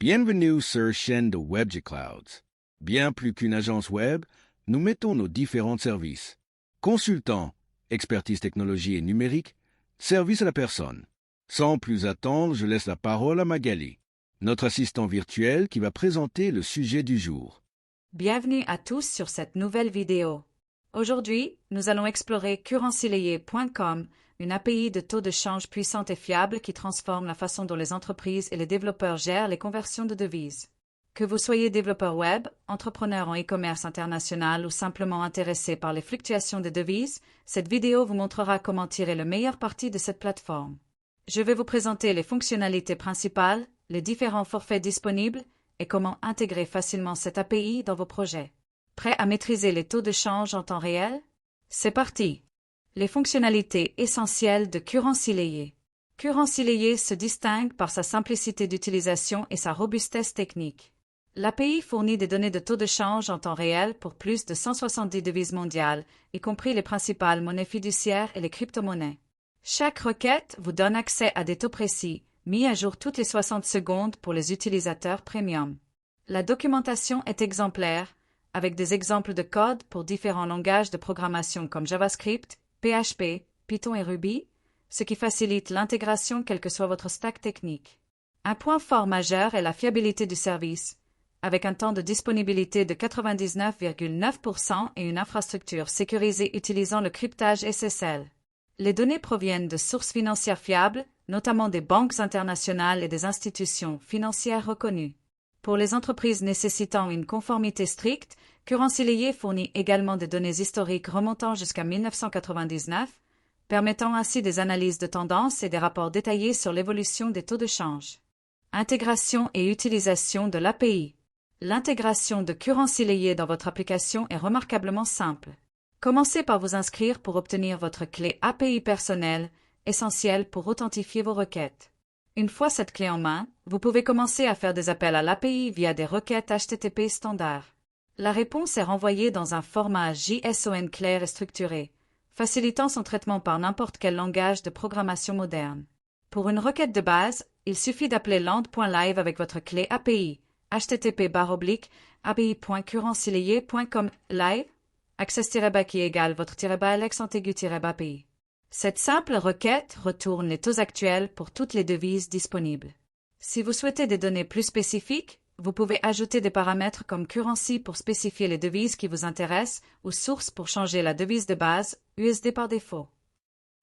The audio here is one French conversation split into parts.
Bienvenue sur chaîne de WebGClouds. Bien plus qu'une agence web, nous mettons nos différents services. Consultant, expertise technologie et numérique, service à la personne. Sans plus attendre, je laisse la parole à Magali, notre assistant virtuel qui va présenter le sujet du jour. Bienvenue à tous sur cette nouvelle vidéo. Aujourd'hui, nous allons explorer currencylayer.com, une API de taux de change puissante et fiable qui transforme la façon dont les entreprises et les développeurs gèrent les conversions de devises. Que vous soyez développeur web, entrepreneur en e-commerce international ou simplement intéressé par les fluctuations des devises, cette vidéo vous montrera comment tirer le meilleur parti de cette plateforme. Je vais vous présenter les fonctionnalités principales, les différents forfaits disponibles et comment intégrer facilement cette API dans vos projets. Prêt à maîtriser les taux de change en temps réel? C'est parti! Les fonctionnalités essentielles de currencylayer. Currencylayer se distingue par sa simplicité d'utilisation et sa robustesse technique. L'API fournit des données de taux de change en temps réel pour plus de 170 devises mondiales, y compris les principales monnaies fiduciaires et les crypto-monnaies. Chaque requête vous donne accès à des taux précis, mis à jour toutes les 60 secondes pour les utilisateurs premium. La documentation est exemplaire, avec des exemples de code pour différents langages de programmation comme JavaScript, PHP, Python et Ruby, ce qui facilite l'intégration quel que soit votre stack technique. Un point fort majeur est la fiabilité du service, avec un temps de disponibilité de 99,9% et une infrastructure sécurisée utilisant le cryptage SSL. Les données proviennent de sources financières fiables, notamment des banques internationales et des institutions financières reconnues. Pour les entreprises nécessitant une conformité stricte, currencylayer fournit également des données historiques remontant jusqu'à 1999, permettant ainsi des analyses de tendance et des rapports détaillés sur l'évolution des taux de change. Intégration et utilisation de l'API. L'intégration de currencylayer dans votre application est remarquablement simple. Commencez par vous inscrire pour obtenir votre clé API personnelle, essentielle pour authentifier vos requêtes. Une fois cette clé en main, vous pouvez commencer à faire des appels à l'API via des requêtes HTTP standards. La réponse est renvoyée dans un format JSON clair et structuré, facilitant son traitement par n'importe quel langage de programmation moderne. Pour une requête de base, il suffit d'appeler land.live avec votre clé API, http://api.currencylayer.com live, access-back qui égale votre-alex antigu-API. Cette simple requête retourne les taux actuels pour toutes les devises disponibles. Si vous souhaitez des données plus spécifiques, vous pouvez ajouter des paramètres comme currency pour spécifier les devises qui vous intéressent ou source pour changer la devise de base, USD par défaut.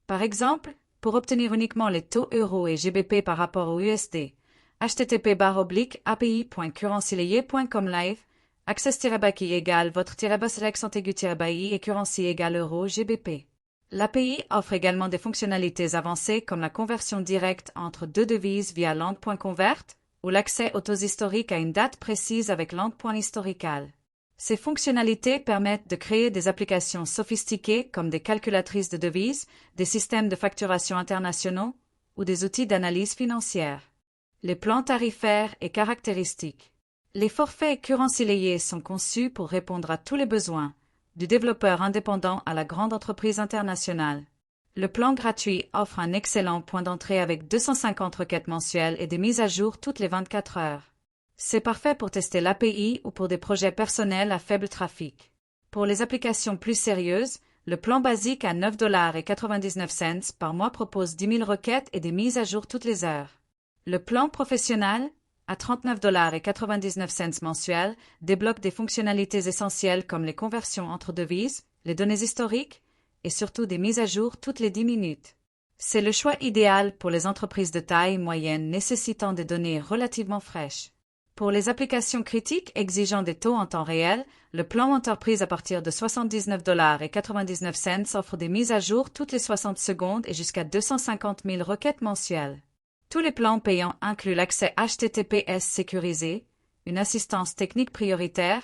Par exemple, pour obtenir uniquement les taux euro et GBP par rapport au USD, http://api.currencylayer.com live, access-back qui égale votre-alex antigu-i et currency égale euro GBP. L'API offre également des fonctionnalités avancées comme la conversion directe entre deux devises via land.convert ou l'accès aux taux historiques à une date précise avec land.historical. Ces fonctionnalités permettent de créer des applications sophistiquées comme des calculatrices de devises, des systèmes de facturation internationaux ou des outils d'analyse financière. Les plans tarifaires et caractéristiques. Les forfaits currencylayer sont conçus pour répondre à tous les besoins, du développeur indépendant à la grande entreprise internationale. Le plan gratuit offre un excellent point d'entrée avec 250 requêtes mensuelles et des mises à jour toutes les 24 heures. C'est parfait pour tester l'API ou pour des projets personnels à faible trafic. Pour les applications plus sérieuses, le plan basique à $9,99 par mois propose 10 000 requêtes et des mises à jour toutes les heures. Le plan professionnel, à $39,99 mensuel, débloque des fonctionnalités essentielles comme les conversions entre devises, les données historiques et surtout des mises à jour toutes les 10 minutes. C'est le choix idéal pour les entreprises de taille moyenne nécessitant des données relativement fraîches. Pour les applications critiques exigeant des taux en temps réel, le plan entreprise à partir de $79,99 offre des mises à jour toutes les 60 secondes et jusqu'à 250 000 requêtes mensuelles. Tous les plans payants incluent l'accès HTTPS sécurisé, une assistance technique prioritaire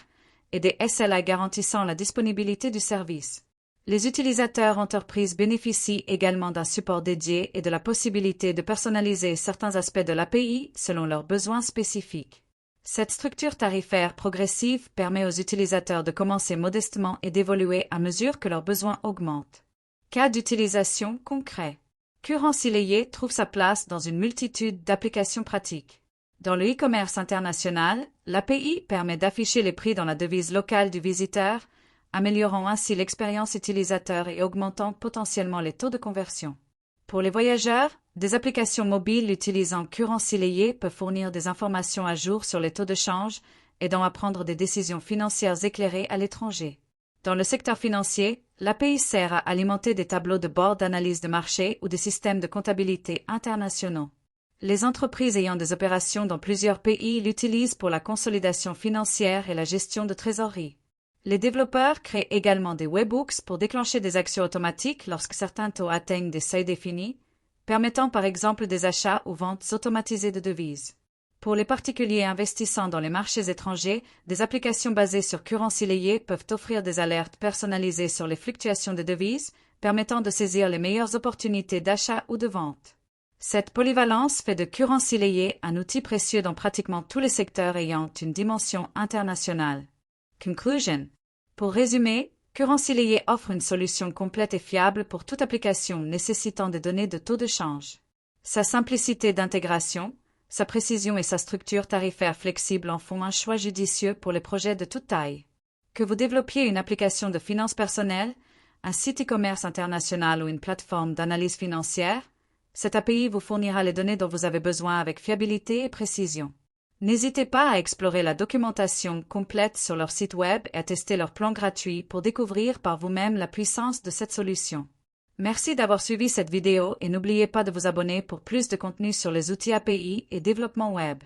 et des SLA garantissant la disponibilité du service. Les utilisateurs entreprises bénéficient également d'un support dédié et de la possibilité de personnaliser certains aspects de l'API selon leurs besoins spécifiques. Cette structure tarifaire progressive permet aux utilisateurs de commencer modestement et d'évoluer à mesure que leurs besoins augmentent. Cas d'utilisation concret. Currencylayer trouve sa place dans une multitude d'applications pratiques. Dans le e-commerce international, l'API permet d'afficher les prix dans la devise locale du visiteur, améliorant ainsi l'expérience utilisateur et augmentant potentiellement les taux de conversion. Pour les voyageurs, des applications mobiles utilisant Currency Layé peuvent fournir des informations à jour sur les taux de change, aidant à prendre des décisions financières éclairées à l'étranger. Dans le secteur financier, l'API sert à alimenter des tableaux de bord d'analyse de marché ou des systèmes de comptabilité internationaux. Les entreprises ayant des opérations dans plusieurs pays l'utilisent pour la consolidation financière et la gestion de trésorerie. Les développeurs créent également des webhooks pour déclencher des actions automatiques lorsque certains taux atteignent des seuils définis, permettant par exemple des achats ou ventes automatisées de devises. Pour les particuliers investissant dans les marchés étrangers, des applications basées sur Currency Layé peuvent offrir des alertes personnalisées sur les fluctuations de devises, permettant de saisir les meilleures opportunités d'achat ou de vente. Cette polyvalence fait de Currency Layé un outil précieux dans pratiquement tous les secteurs ayant une dimension internationale. Conclusion. Pour résumer, Currency Layé offre une solution complète et fiable pour toute application nécessitant des données de taux de change. Sa simplicité d'intégration, sa précision et sa structure tarifaire flexible en font un choix judicieux pour les projets de toute taille. Que vous développiez une application de finances personnelles, un site e-commerce international ou une plateforme d'analyse financière, cette API vous fournira les données dont vous avez besoin avec fiabilité et précision. N'hésitez pas à explorer la documentation complète sur leur site web et à tester leur plan gratuit pour découvrir par vous-même la puissance de cette solution. Merci d'avoir suivi cette vidéo et n'oubliez pas de vous abonner pour plus de contenu sur les outils API et développement web.